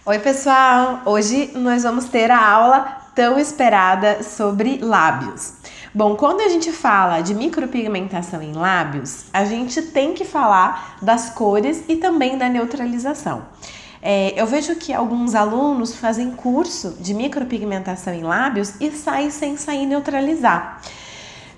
Oi, pessoal! Hoje nós vamos ter a aula tão esperada sobre lábios. Bom, quando a gente fala de micropigmentação em lábios, a gente tem que falar das cores e também da neutralização. Eu vejo que alguns alunos fazem curso de micropigmentação em lábios e saem sem sair neutralizar.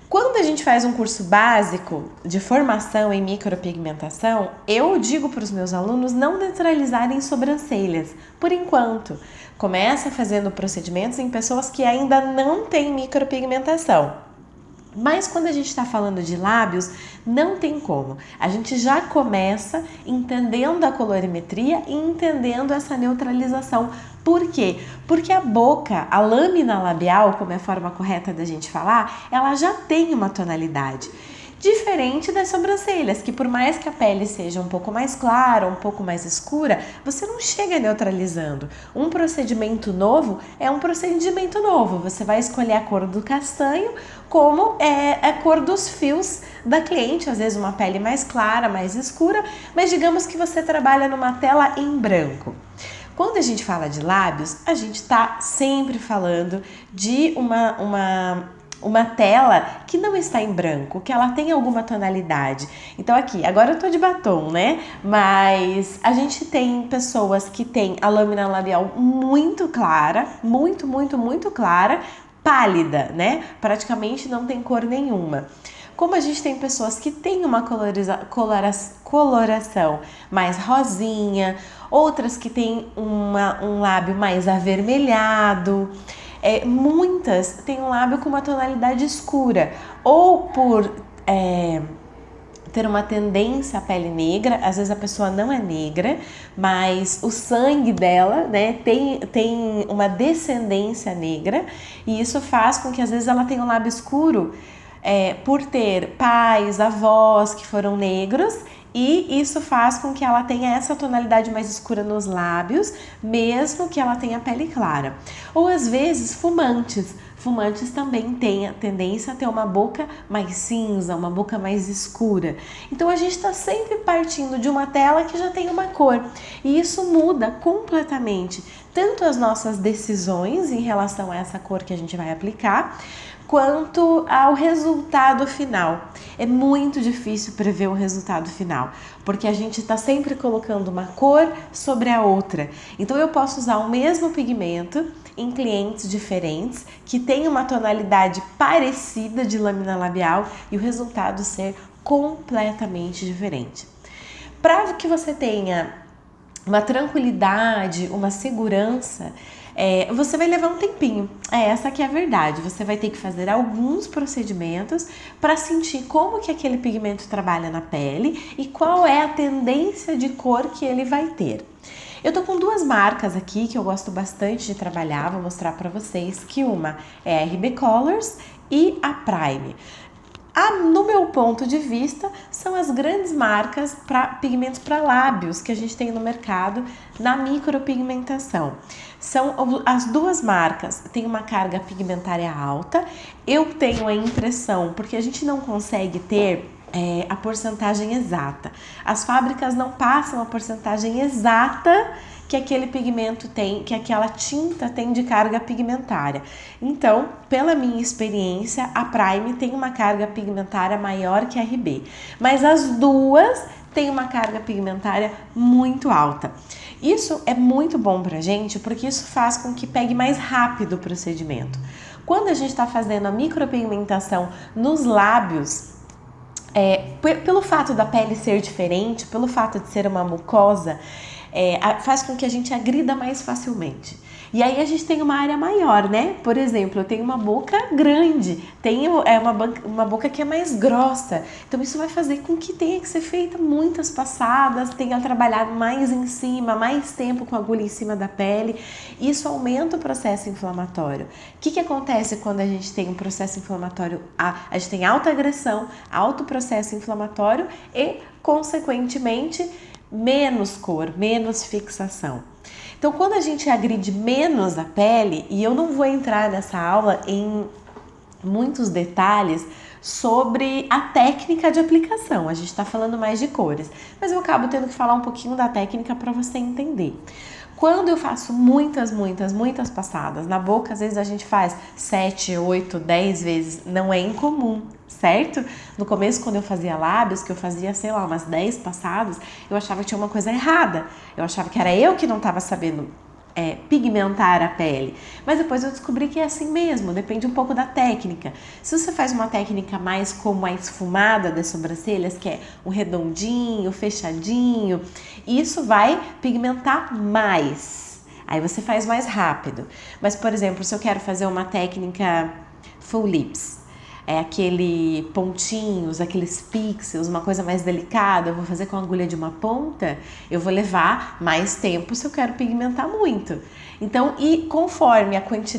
Quando a gente faz um curso básico de formação em micropigmentação, eu digo para os meus alunos não neutralizarem sobrancelhas, por enquanto. Começa fazendo procedimentos em pessoas que ainda não têm micropigmentação. Mas quando a gente está falando de lábios, não tem como. A gente já começa entendendo a colorimetria e entendendo essa neutralização. Por quê? Porque a boca, a lâmina labial, como é a forma correta da gente falar, ela já tem uma tonalidade. Diferente das sobrancelhas, que por mais que a pele seja um pouco mais clara, um pouco mais escura, você não chega neutralizando. Um procedimento novo é um procedimento novo. Você vai escolher a cor do castanho como é a cor dos fios da cliente, às vezes uma pele mais clara, mais escura, mas digamos que você trabalha numa tela em branco. Quando a gente fala de lábios, a gente está sempre falando de uma tela que não está em branco, que ela tem alguma tonalidade. Então aqui, agora eu tô de batom, né? Mas a gente tem pessoas que têm a lâmina labial muito clara, muito clara, pálida, né? Praticamente não tem cor nenhuma. Como a gente tem pessoas que têm uma coloração mais rosinha, outras que têm um lábio mais avermelhado, muitas têm um lábio com uma tonalidade escura, ou por ter uma tendência à pele negra, às vezes a pessoa não é negra, mas o sangue dela, né, tem uma descendência negra, e isso faz com que às vezes ela tenha um lábio escuro, por ter pais, avós que foram negros, e isso faz com que ela tenha essa tonalidade mais escura nos lábios, mesmo que ela tenha pele clara. Ou às vezes fumantes. Fumantes também têm a tendência a ter uma boca mais cinza, uma boca mais escura. Então a gente está sempre partindo de uma tela que já tem uma cor. E isso muda completamente tanto as nossas decisões em relação a essa cor que a gente vai aplicar, quanto ao resultado final. É muito difícil prever o resultado final, porque a gente está sempre colocando uma cor sobre a outra. Então eu posso usar o mesmo pigmento em clientes diferentes, que tem uma tonalidade parecida de lâmina labial e o resultado ser completamente diferente. Para que você tenha uma tranquilidade, uma segurança, você vai levar um tempinho. Essa que é a verdade. Você vai ter que fazer alguns procedimentos para sentir como que aquele pigmento trabalha na pele e qual é a tendência de cor que ele vai ter. Eu tô com duas marcas aqui que eu gosto bastante de trabalhar, vou mostrar para vocês, que uma é a RB Colors e a Prime. No meu ponto de vista, são as grandes marcas para pigmentos para lábios que a gente tem no mercado na micropigmentação. São as duas marcas, tem uma carga pigmentária alta. Eu tenho a impressão, porque a gente não consegue ter a porcentagem exata. As fábricas não passam a porcentagem exata que aquele pigmento tem, que aquela tinta tem de carga pigmentária. Então, pela minha experiência, a Prime tem uma carga pigmentária maior que a RB, mas as duas têm uma carga pigmentária muito alta. Isso é muito bom pra gente, porque isso faz com que pegue mais rápido o procedimento. Quando a gente está fazendo a micropigmentação nos lábios, pelo fato da pele ser diferente, pelo fato de ser uma mucosa, faz com que a gente agrida mais facilmente. E aí a gente tem uma área maior, né? Por exemplo, eu tenho uma boca grande, tenho uma boca que é mais grossa. Então isso vai fazer com que tenha que ser feita muitas passadas, tenha trabalhado mais em cima, mais tempo com a agulha em cima da pele. Isso aumenta o processo inflamatório. O que acontece quando a gente tem um processo inflamatório? A gente tem alta agressão, alto processo inflamatório e, consequentemente, menos cor, menos fixação. Então, quando a gente agride menos a pele, e eu não vou entrar nessa aula em muitos detalhes sobre a técnica de aplicação, a gente está falando mais de cores, mas eu acabo tendo que falar um pouquinho da técnica para você entender. Quando eu faço muitas passadas, na boca às vezes a gente faz 7, 8, 10 vezes, não é incomum, certo? No começo, quando eu fazia lábios, que eu fazia, sei lá, umas 10 passadas, eu achava que tinha uma coisa errada, eu achava que era eu que não estava sabendo pigmentar a pele, mas depois eu descobri que é assim mesmo, depende um pouco da técnica. Se você faz uma técnica mais como a esfumada das sobrancelhas, que é um redondinho, fechadinho, isso vai pigmentar mais, aí você faz mais rápido. Mas, por exemplo, se eu quero fazer uma técnica full lips, aquele pontinhos, aqueles pixels, uma coisa mais delicada, eu vou fazer com a agulha de uma ponta, eu vou levar mais tempo se eu quero pigmentar muito. Então, e conforme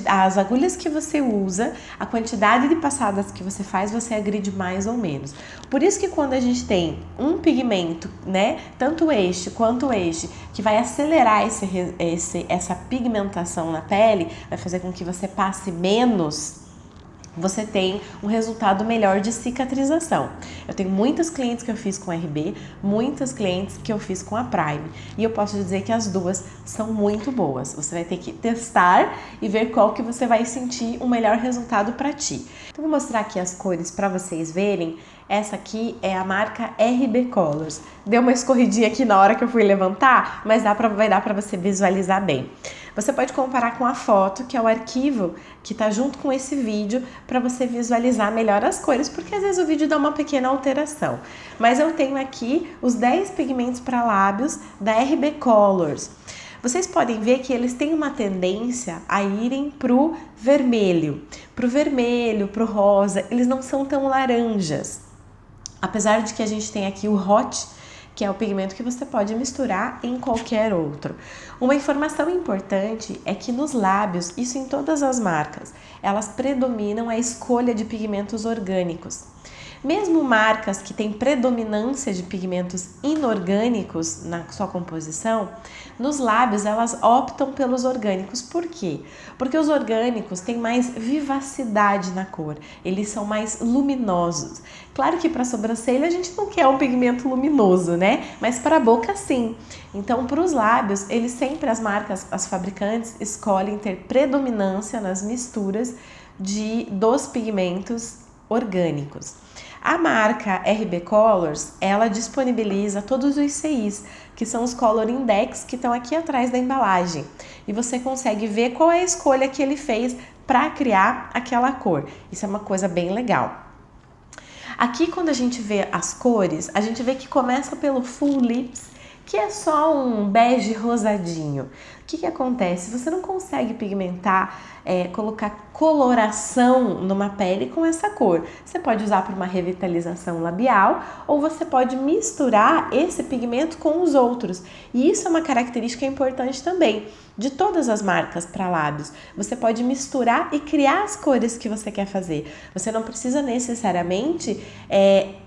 as agulhas que você usa, a quantidade de passadas que você faz, você agride mais ou menos. Por isso que quando a gente tem um pigmento, né, tanto este quanto este, que vai acelerar essa pigmentação na pele, vai fazer com que você passe menos, você tem um resultado melhor de cicatrização. Eu tenho muitas clientes que eu fiz com RB, muitas clientes que eu fiz com a Prime, e eu posso dizer que as duas são muito boas. Você vai ter que testar e ver qual que você vai sentir o melhor resultado para ti. Então vou mostrar aqui as cores para vocês verem. Essa aqui é a marca RB Colors. Deu uma escorridinha aqui na hora que eu fui levantar, mas vai dar para você visualizar bem. Você pode comparar com a foto, que é o arquivo que está junto com esse vídeo, para você visualizar melhor as cores, porque às vezes o vídeo dá uma pequena alteração. Mas eu tenho aqui os 10 pigmentos para lábios da RB Colors. Vocês podem ver que eles têm uma tendência a irem pro vermelho, pro rosa, eles não são tão laranjas. Apesar de que a gente tem aqui o Hot, que é o pigmento que você pode misturar em qualquer outro. Uma informação importante é que nos lábios, isso em todas as marcas, elas predominam a escolha de pigmentos orgânicos. Mesmo marcas que têm predominância de pigmentos inorgânicos na sua composição, nos lábios elas optam pelos orgânicos. Por quê? Porque os orgânicos têm mais vivacidade na cor, eles são mais luminosos. Claro que para a sobrancelha a gente não quer um pigmento luminoso, né? Mas para a boca sim. Então, para os lábios, eles sempre, as marcas, as fabricantes, escolhem ter predominância nas misturas dos pigmentos orgânicos. A marca RB Colors, ela disponibiliza todos os CIs, que são os Color Index, que estão aqui atrás da embalagem. E você consegue ver qual é a escolha que ele fez para criar aquela cor. Isso é uma coisa bem legal. Aqui, quando a gente vê as cores, a gente vê que começa pelo Full Lips, que é só um bege rosadinho. O que acontece? Você não consegue pigmentar, colocar coloração numa pele com essa cor. Você pode usar para uma revitalização labial ou você pode misturar esse pigmento com os outros. E isso é uma característica importante também de todas as marcas para lábios. Você pode misturar e criar as cores que você quer fazer. Você não precisa necessariamente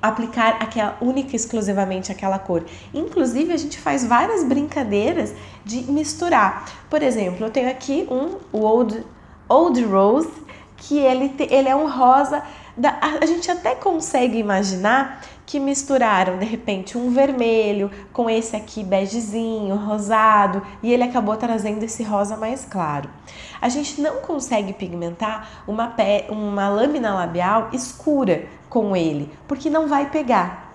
aplicar exclusivamente aquela cor. Inclusive, a gente faz várias brincadeiras de misturar. Por exemplo, eu tenho aqui o Old Rose, que ele é um rosa. A gente até consegue imaginar que misturaram de repente um vermelho com esse aqui begezinho, rosado, e ele acabou trazendo esse rosa mais claro. A gente não consegue pigmentar uma lâmina labial escura com ele, porque não vai pegar.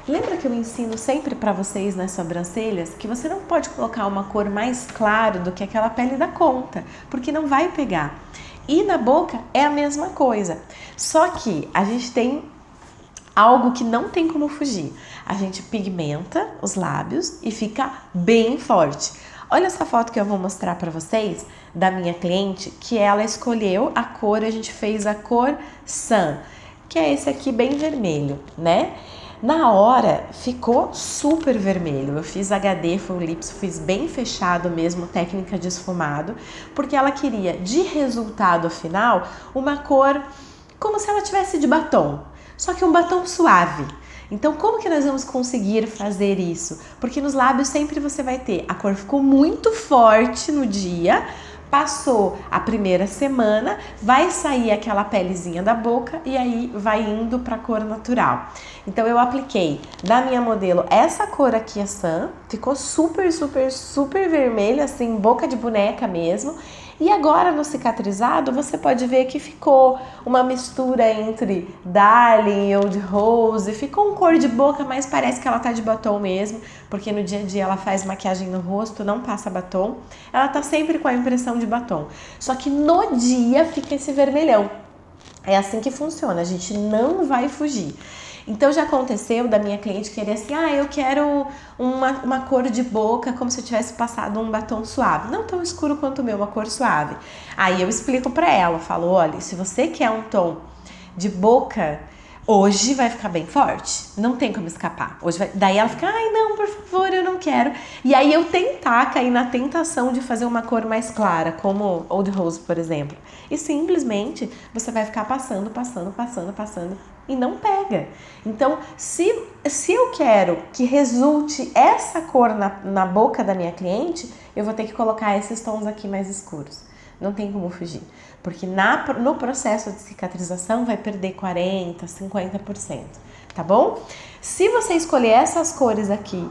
Lembra que eu ensino sempre para vocês nas sobrancelhas que você não pode colocar uma cor mais clara do que aquela pele dá conta, porque não vai pegar. E na boca é a mesma coisa, só que a gente tem algo que não tem como fugir. A gente pigmenta os lábios e fica bem forte. Olha essa foto que eu vou mostrar para vocês da minha cliente, que ela escolheu a cor, a gente fez a cor Sun, que é esse aqui bem vermelho, né? Na hora ficou super vermelho, eu fiz HD Full Lips, fiz bem fechado mesmo, técnica de esfumado, porque ela queria de resultado final uma cor como se ela tivesse de batom, só que um batom suave. Então como que nós vamos conseguir fazer isso? Porque nos lábios sempre você vai ter, a cor ficou muito forte no dia, Passou a primeira semana, vai sair aquela pelezinha da boca e aí vai indo para a cor natural. Então eu apliquei da minha modelo essa cor aqui, a Sun, ficou super, super, super vermelha, assim, boca de boneca mesmo. E agora no cicatrizado você pode ver que ficou uma mistura entre Darling e Old Rose, ficou um cor de boca, mas parece que ela tá de batom mesmo, porque no dia a dia ela faz maquiagem no rosto, não passa batom, ela tá sempre com a impressão de batom, só que no dia fica esse vermelhão. É assim que funciona, a gente não vai fugir. Então já aconteceu da minha cliente querer assim, eu quero uma cor de boca como se eu tivesse passado um batom suave, não tão escuro quanto o meu, uma cor suave. Aí eu explico pra ela, falo, olha, se você quer um tom de boca, hoje vai ficar bem forte, não tem como escapar. Daí ela fica, não, por favor, eu não quero. E aí eu tentar cair na tentação de fazer uma cor mais clara, como Old Rose, por exemplo. E simplesmente você vai ficar passando e não pega. Então, se eu quero que resulte essa cor na boca da minha cliente, eu vou ter que colocar esses tons aqui mais escuros. Não tem como fugir, porque no processo de cicatrização vai perder 40%, 50%, tá bom? Se você escolher essas cores aqui,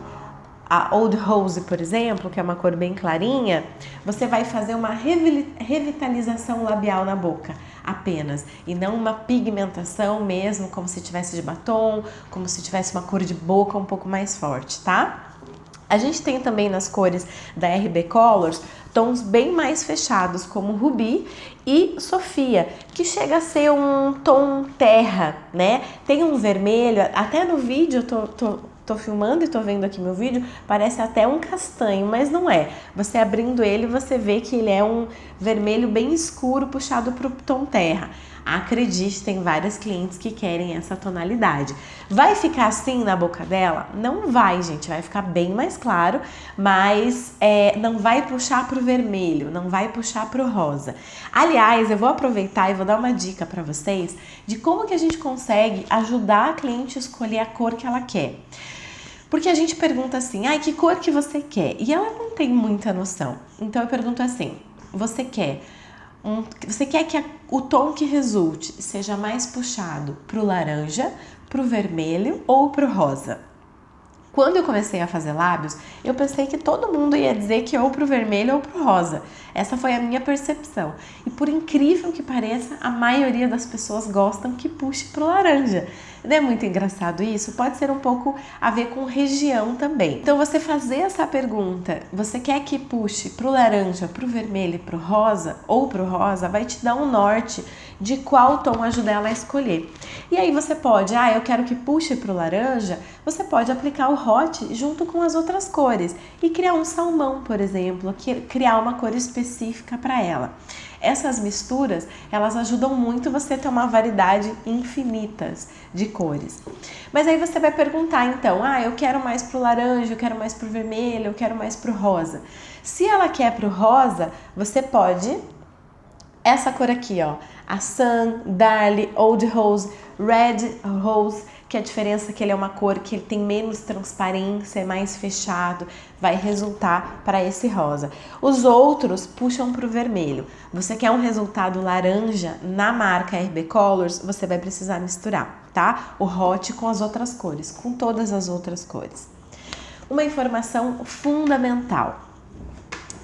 a Old Rose, por exemplo, que é uma cor bem clarinha, você vai fazer uma revitalização labial na boca apenas, e não uma pigmentação mesmo, como se tivesse de batom, como se tivesse uma cor de boca um pouco mais forte, tá? A gente tem também nas cores da RB Colors tons bem mais fechados, como Ruby e Sofia, que chega a ser um tom terra, né? Tem um vermelho, até no vídeo eu tô filmando e tô vendo aqui meu vídeo, parece até um castanho, mas não é. Você abrindo ele, você vê que ele é um vermelho bem escuro, puxado pro tom terra. Acredite, tem várias clientes que querem essa tonalidade. Vai ficar assim na boca dela? Não vai, gente, vai ficar bem mais claro, mas não vai puxar pro vermelho, não vai puxar pro rosa. Aliás, eu vou aproveitar e vou dar uma dica para vocês de como que a gente consegue ajudar a cliente a escolher a cor que ela quer. Porque a gente pergunta assim, que cor que você quer? E ela não tem muita noção. Então eu pergunto assim, você quer que o tom que resulte seja mais puxado pro laranja, pro vermelho ou pro rosa? Quando eu comecei a fazer lábios, eu pensei que todo mundo ia dizer que ou pro vermelho ou pro rosa. Essa foi a minha percepção. E por incrível que pareça, a maioria das pessoas gostam que puxe pro laranja. Não é muito engraçado isso? Pode ser um pouco a ver com região também. Então você fazer essa pergunta, você quer que puxe pro laranja, pro vermelho e pro rosa, ou pro rosa, vai te dar um norte de qual tom ajudar ela a escolher. E aí você pode, eu quero que puxe pro laranja, você pode aplicar o hot junto com as outras cores e criar um salmão, por exemplo, criar uma cor específica para ela. Essas misturas, elas ajudam muito você a ter uma variedade infinitas de cores. Mas aí você vai perguntar então, eu quero mais pro laranja, eu quero mais pro vermelho, eu quero mais pro rosa. Se ela quer pro rosa, você pode essa cor aqui, a Sun, Darling, Old Rose, Red Rose, que a diferença é que ele é uma cor que ele tem menos transparência, é mais fechado, vai resultar para esse rosa. Os outros puxam para o vermelho. Você quer um resultado laranja na marca RB Colors, você vai precisar misturar, tá? O hot com as outras cores, com todas as outras cores. Uma informação fundamental.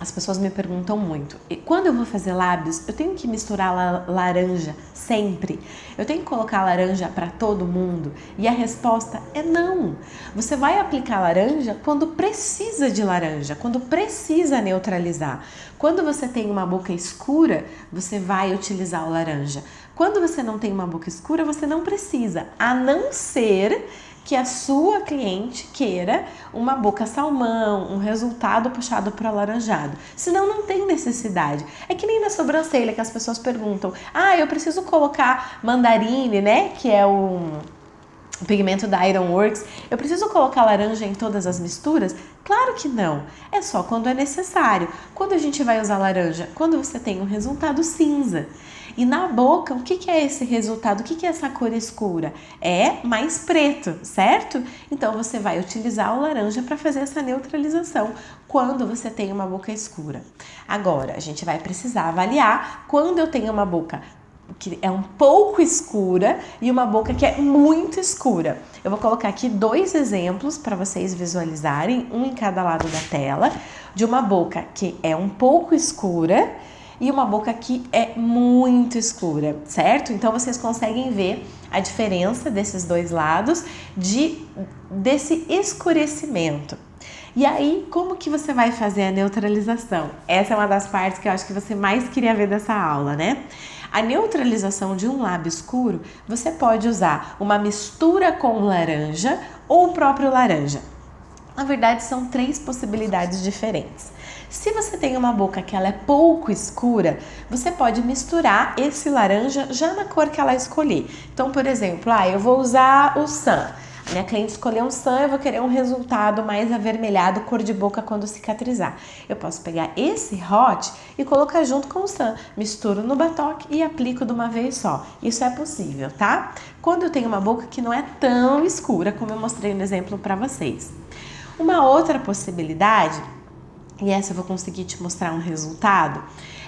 As pessoas me perguntam muito, e quando eu vou fazer lábios, eu tenho que misturar laranja sempre? Eu tenho que colocar laranja para todo mundo? E a resposta é não. Você vai aplicar laranja quando precisa de laranja, quando precisa neutralizar. Quando você tem uma boca escura, você vai utilizar o laranja. Quando você não tem uma boca escura, você não precisa, a não ser que a sua cliente queira uma boca salmão, um resultado puxado para alaranjado. Senão não tem necessidade. É que nem na sobrancelha que as pessoas perguntam, eu preciso colocar mandarine, né? Que é o pigmento da Ironworks, eu preciso colocar laranja em todas as misturas? Claro que não, é só quando é necessário. Quando a gente vai usar laranja? Quando você tem um resultado cinza. E na boca, o que é esse resultado? O que é essa cor escura? É mais preto, certo? Então você vai utilizar o laranja para fazer essa neutralização quando você tem uma boca escura. Agora, a gente vai precisar avaliar quando eu tenho uma boca que é um pouco escura e uma boca que é muito escura. Eu vou colocar aqui 2 exemplos para vocês visualizarem, um em cada lado da tela, de uma boca que é um pouco escura e uma boca que é muito escura, certo? Então vocês conseguem ver a diferença desses 2 lados desse escurecimento. E aí, como que você vai fazer a neutralização? Essa é uma das partes que eu acho que você mais queria ver dessa aula, né? A neutralização de um lábio escuro, você pode usar uma mistura com laranja ou o próprio laranja. Na verdade, são 3 possibilidades diferentes. Se você tem uma boca que ela é pouco escura, você pode misturar esse laranja já na cor que ela escolher. Então, por exemplo, eu vou usar o Sun. A minha cliente escolheu um Sun, eu vou querer um resultado mais avermelhado, cor de boca quando cicatrizar. Eu posso pegar esse Hot e colocar junto com o Sun. Misturo no batoque e aplico de uma vez só. Isso é possível, tá? Quando eu tenho uma boca que não é tão escura, como eu mostrei no exemplo para vocês. Uma outra possibilidade, e essa eu vou conseguir te mostrar um resultado,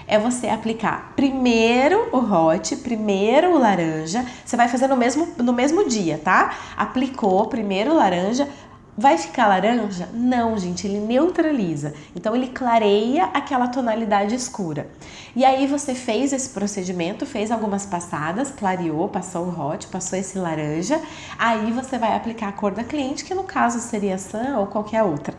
é você aplicar primeiro o Hot, primeiro o laranja. Você vai fazer no mesmo dia, tá? Aplicou primeiro o laranja. Vai ficar laranja? Não, gente, ele neutraliza. Então, ele clareia aquela tonalidade escura. E aí, você fez esse procedimento, fez algumas passadas, clareou, passou o Hot, passou esse laranja. Aí, você vai aplicar a cor da cliente, que no caso seria Sun ou qualquer outra.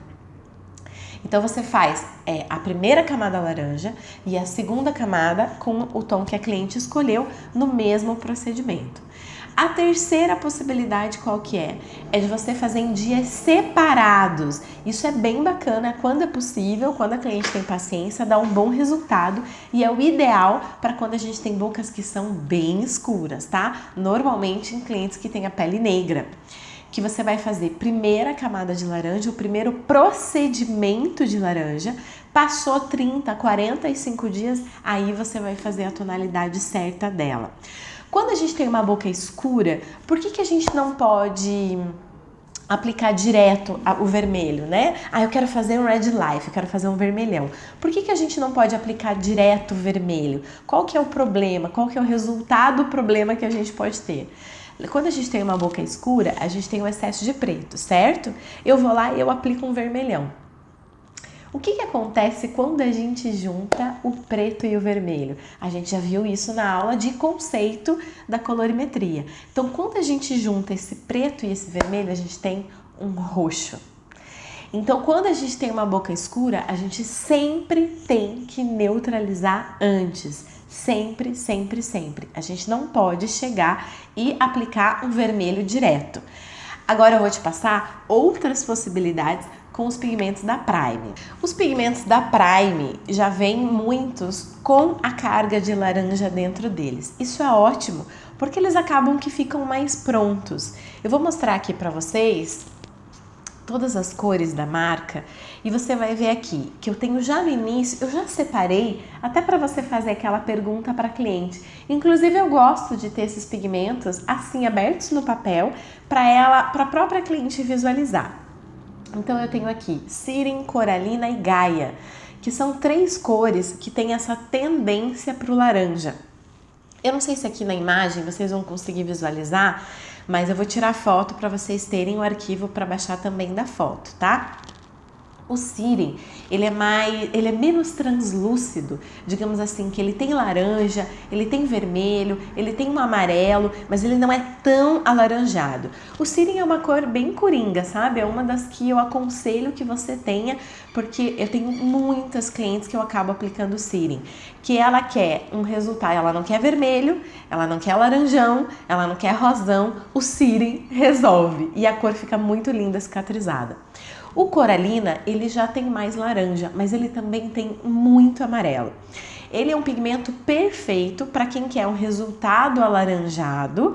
Então, você faz a primeira camada laranja e a segunda camada com o tom que a cliente escolheu no mesmo procedimento. A terceira possibilidade qual que é? É de você fazer em dias separados. Isso é bem bacana quando é possível, quando a cliente tem paciência, dá um bom resultado e é o ideal para quando a gente tem bocas que são bem escuras, tá? Normalmente em clientes que têm a pele negra. Que você vai fazer primeira camada de laranja, o primeiro procedimento de laranja, passou 30, 45 dias, aí você vai fazer a tonalidade certa dela. Quando a gente tem uma boca escura, por que a gente não pode aplicar direto o vermelho, né? Eu quero fazer um Red Life, eu quero fazer um vermelhão. Por que a gente não pode aplicar direto o vermelho? Qual que é o problema? Qual que é o resultado do problema que a gente pode ter? Quando a gente tem uma boca escura, a gente tem um excesso de preto, certo? Eu vou lá e eu aplico um vermelhão. O que acontece quando a gente junta o preto e o vermelho? A gente já viu isso na aula de conceito da colorimetria. Então, quando a gente junta esse preto e esse vermelho, a gente tem um roxo. Então, quando a gente tem uma boca escura, a gente sempre tem que neutralizar antes. Sempre, sempre, sempre. A gente não pode chegar e aplicar um vermelho direto. Agora eu vou te passar outras possibilidades com os pigmentos da Prime. Os pigmentos da Prime já vêm muitos com a carga de laranja dentro deles. Isso é ótimo, porque eles acabam que ficam mais prontos. Eu vou mostrar aqui para vocês todas as cores da marca e você vai ver aqui que eu tenho já no início, eu já separei até para você fazer aquela pergunta para cliente. Inclusive eu gosto de ter esses pigmentos assim abertos no papel para a própria cliente visualizar. Então eu tenho aqui Siren, Coralina e Gaia, que são 3 cores que têm essa tendência para o laranja. Eu não sei se aqui na imagem vocês vão conseguir visualizar, mas eu vou tirar foto para vocês terem o arquivo para baixar também da foto, tá? O Siren, ele é menos translúcido, digamos assim, que ele tem laranja, ele tem vermelho, ele tem um amarelo, mas ele não é tão alaranjado. O Siren é uma cor bem coringa, sabe? É uma das que eu aconselho que você tenha, porque eu tenho muitas clientes que eu acabo aplicando o Siren, que ela quer um resultado, ela não quer vermelho, ela não quer laranjão, ela não quer rosão, o Siren resolve e a cor fica muito linda cicatrizada. O Coralina, ele já tem mais laranja, mas ele também tem muito amarelo. Ele é um pigmento perfeito para quem quer um resultado alaranjado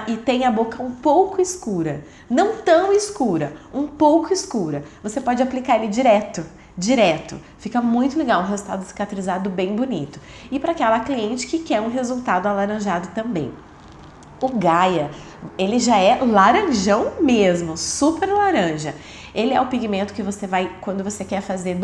e tem a boca um pouco escura. Não tão escura, um pouco escura. Você pode aplicar ele direto. Fica muito legal, um resultado cicatrizado bem bonito. E para aquela cliente que quer um resultado alaranjado também. O Gaia, ele já é laranjão mesmo, super laranja. Ele é o pigmento que você vai, quando você quer fazer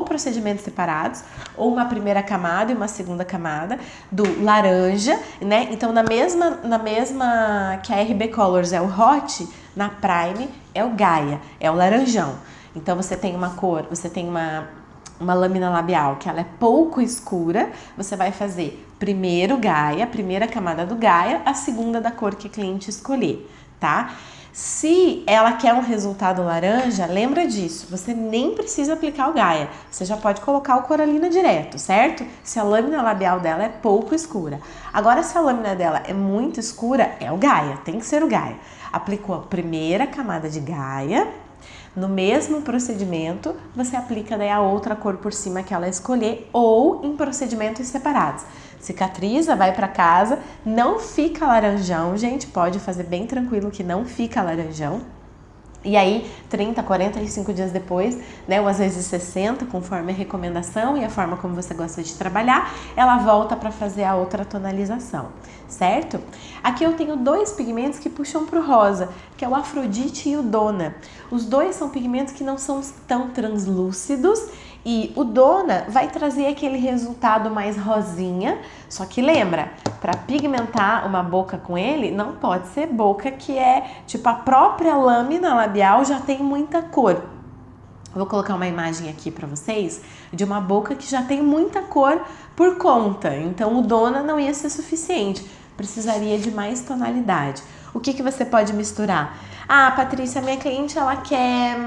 procedimentos separados, ou uma primeira camada e uma segunda camada do laranja, né? Então, na mesma que a RB Colors é o Hot, na Prime é o Gaia, é o laranjão. Então, você tem uma cor, você tem uma lâmina labial que ela é pouco escura, você vai fazer primeiro Gaia, a primeira camada do Gaia, a segunda da cor que a cliente escolher, tá? Se ela quer um resultado laranja, lembra disso, você nem precisa aplicar o Gaia, você já pode colocar o Coralina direto, certo? Se a lâmina labial dela é pouco escura. Agora, se a lâmina dela é muito escura, é o Gaia, tem que ser o Gaia. Aplicou a primeira camada de Gaia, no mesmo procedimento, você aplica daí a outra cor por cima que ela escolher ou em procedimentos separados. Cicatriza, vai para casa, não fica laranjão, gente, pode fazer bem tranquilo que não fica laranjão. E aí, 30, 45 dias depois, né, ou às vezes 60, conforme a recomendação e a forma como você gosta de trabalhar, ela volta para fazer a outra tonalização, certo? Aqui eu tenho dois pigmentos que puxam para o rosa, que é o Afrodite e o Dona. Os dois são pigmentos que não são tão translúcidos e o Dona vai trazer aquele resultado mais rosinha, só que lembra, para pigmentar uma boca com ele, não pode ser boca que é, tipo, a própria lâmina labial já tem muita cor. Vou colocar uma imagem aqui para vocês de uma boca que já tem muita cor por conta, então o Dona não ia ser suficiente, precisaria de mais tonalidade. O que você pode misturar? Ah, Patrícia, minha cliente, ela quer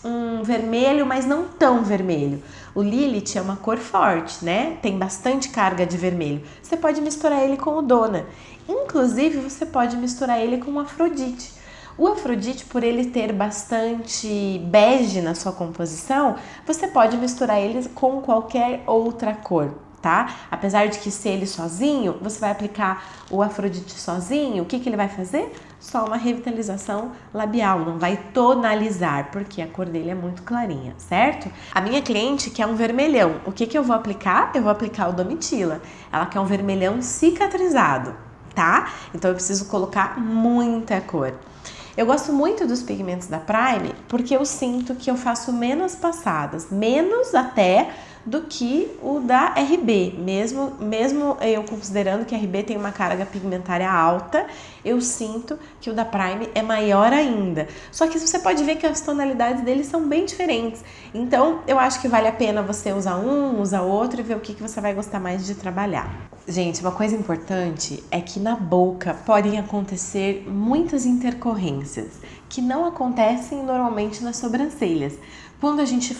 um vermelho, mas não tão vermelho. O Lilith é uma cor forte, né? Tem bastante carga de vermelho. Você pode misturar ele com o Dona. Inclusive, você pode misturar ele com o Afrodite. O Afrodite, por ele ter bastante bege na sua composição, você pode misturar ele com qualquer outra cor, tá? Apesar de que se ele sozinho, você vai aplicar o Afrodite sozinho, o que ele vai fazer? Só uma revitalização labial, não vai tonalizar, porque a cor dele é muito clarinha, certo? A minha cliente quer um vermelhão, o que eu vou aplicar? Eu vou aplicar o Domitila, ela quer um vermelhão cicatrizado, tá? Então eu preciso colocar muita cor. Eu gosto muito dos pigmentos da Prime porque eu sinto que eu faço menos passadas, menos até do que o da RB, mesmo eu considerando que a RB tem uma carga pigmentária alta, eu sinto que o da Prime é maior ainda. Só que você pode ver que as tonalidades deles são bem diferentes, então eu acho que vale a pena você usar um, usar outro e ver o que você vai gostar mais de trabalhar. Gente, uma coisa importante é que na boca podem acontecer muitas intercorrências que não acontecem normalmente nas sobrancelhas. Quando a gente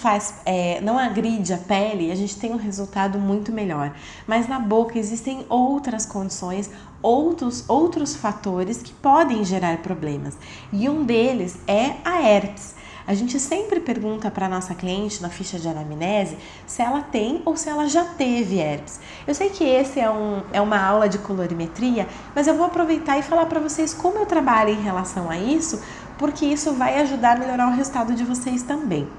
não agride a pele, a gente tem um resultado muito melhor. Mas na boca existem outras condições, outros fatores que podem gerar problemas. E um deles é a herpes. A gente sempre pergunta para nossa cliente na ficha de anamnese se ela tem ou se ela já teve herpes. Eu sei que esse é uma aula de colorimetria, mas eu vou aproveitar e falar para vocês como eu trabalho em relação a isso, porque isso vai ajudar a melhorar o resultado de vocês também.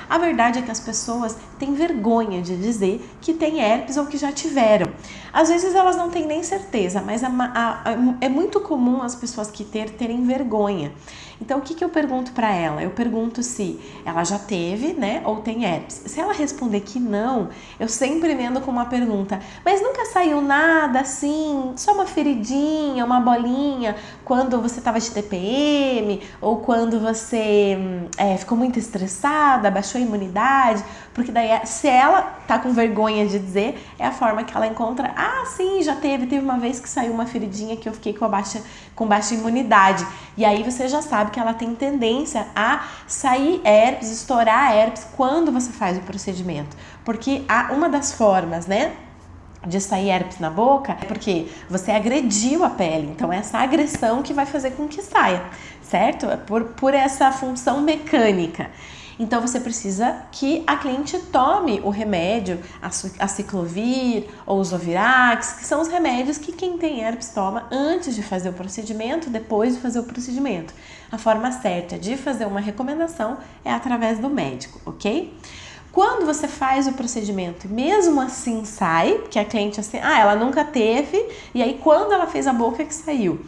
A verdade é que as pessoas têm vergonha de dizer que tem herpes ou que já tiveram. Às vezes elas não têm nem certeza, mas é muito comum as pessoas que terem vergonha. Então, o que eu pergunto para ela? Eu pergunto se ela já teve, né, ou tem herpes. Se ela responder que não, eu sempre emendo com uma pergunta: mas nunca saiu nada assim, só uma feridinha, uma bolinha, quando você estava de TPM, ou quando você ficou muito estressada, baixou a imunidade? Porque daí, se ela tá com vergonha de dizer, é a forma que ela encontra: ah, sim, já teve uma vez que saiu uma feridinha que eu fiquei com baixa imunidade. E aí você já sabe que ela tem tendência a sair herpes, estourar herpes quando você faz o procedimento. Porque uma das formas, né, de sair herpes na boca é porque você agrediu a pele. Então é essa agressão que vai fazer com que saia, certo? Por essa função mecânica. Então você precisa que a cliente tome o remédio, a Ciclovir ou o Zovirax, que são os remédios que quem tem herpes toma antes de fazer o procedimento, depois de fazer o procedimento. A forma certa de fazer uma recomendação é através do médico, ok? Quando você faz o procedimento e mesmo assim sai, que a cliente assim, ela nunca teve, e aí quando ela fez a boca que saiu,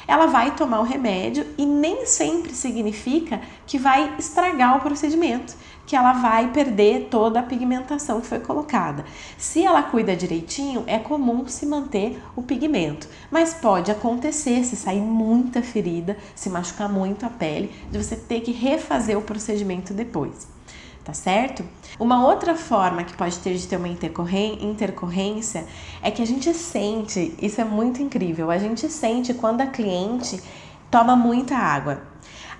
ela vai tomar o remédio e nem sempre significa que vai estragar o procedimento, que ela vai perder toda a pigmentação que foi colocada. Se ela cuida direitinho, é comum se manter o pigmento, mas pode acontecer, se sair muita ferida, se machucar muito a pele, de você ter que refazer o procedimento depois. Tá certo? Uma outra forma que pode ter de ter uma intercorrência é que a gente sente, isso é muito incrível, a gente sente quando a cliente toma muita água.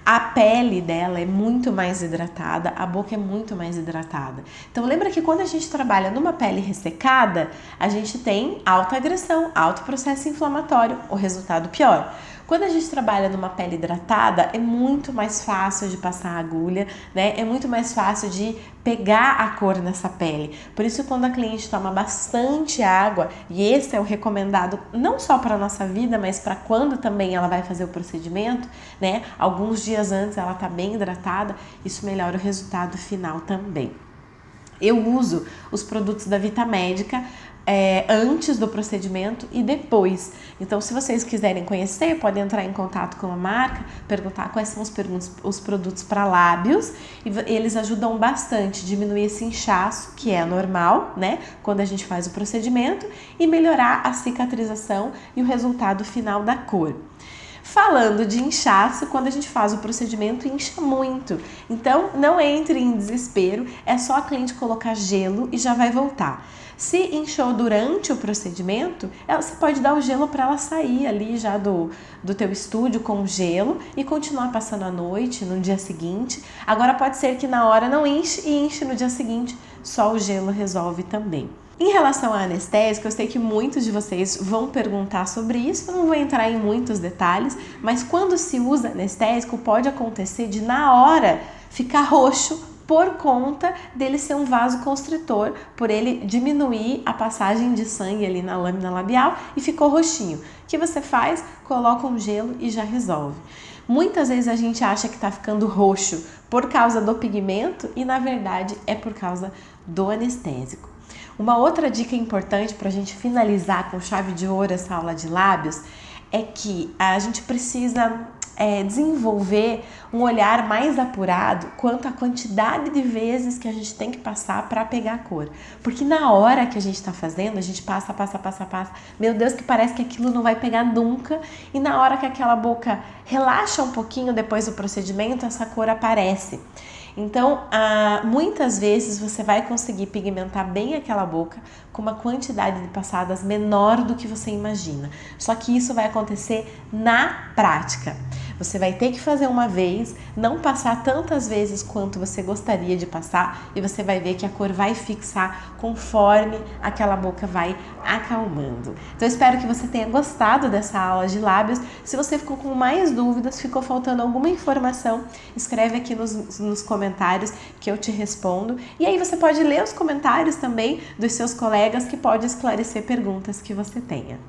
A pele dela é muito mais hidratada, a boca é muito mais hidratada. Então lembra que quando a gente trabalha numa pele ressecada, a gente tem alta agressão, alto processo inflamatório, o resultado pior. Quando a gente trabalha numa pele hidratada, é muito mais fácil de passar a agulha, né? É muito mais fácil de pegar a cor nessa pele. Por isso, quando a cliente toma bastante água, e esse é o recomendado não só para a nossa vida, mas para quando também ela vai fazer o procedimento, né? Alguns dias antes ela tá bem hidratada, isso melhora o resultado final também. Eu uso os produtos da Vitamédica antes do procedimento e depois. Então, se vocês quiserem conhecer, podem entrar em contato com a marca, perguntar quais são os produtos para lábios, e eles ajudam bastante a diminuir esse inchaço, que é normal, né, quando a gente faz o procedimento, e melhorar a cicatrização e o resultado final da cor. Falando de inchaço, quando a gente faz o procedimento, incha muito. Então, não entre em desespero, é só a cliente colocar gelo e já vai voltar. Se inchou durante o procedimento, você pode dar o gelo para ela sair ali já do teu estúdio com gelo e continuar passando a noite, no dia seguinte. Agora pode ser que na hora não enche e enche no dia seguinte, só o gelo resolve também. Em relação à anestésica, eu sei que muitos de vocês vão perguntar sobre isso, eu não vou entrar em muitos detalhes, mas quando se usa anestésico, pode acontecer de na hora ficar roxo por conta dele ser um vasoconstritor, por ele diminuir a passagem de sangue ali na lâmina labial e ficou roxinho. O que você faz? Coloca um gelo e já resolve. Muitas vezes a gente acha que está ficando roxo por causa do pigmento e na verdade é por causa do anestésico. Uma outra dica importante para a gente finalizar com chave de ouro essa aula de lábios é que a gente precisa desenvolver um olhar mais apurado quanto à quantidade de vezes que a gente tem que passar para pegar a cor. Porque na hora que a gente está fazendo, a gente passa, meu Deus, que parece que aquilo não vai pegar nunca, e na hora que aquela boca relaxa um pouquinho depois do procedimento, essa cor aparece. Então, muitas vezes você vai conseguir pigmentar bem aquela boca com uma quantidade de passadas menor do que você imagina. Só que isso vai acontecer na prática. Você vai ter que fazer uma vez, não passar tantas vezes quanto você gostaria de passar e você vai ver que a cor vai fixar conforme aquela boca vai acalmando. Então, eu espero que você tenha gostado dessa aula de lábios. Se você ficou com mais dúvidas, ficou faltando alguma informação, escreve aqui nos comentários que eu te respondo. E aí você pode ler os comentários também dos seus colegas que pode esclarecer perguntas que você tenha.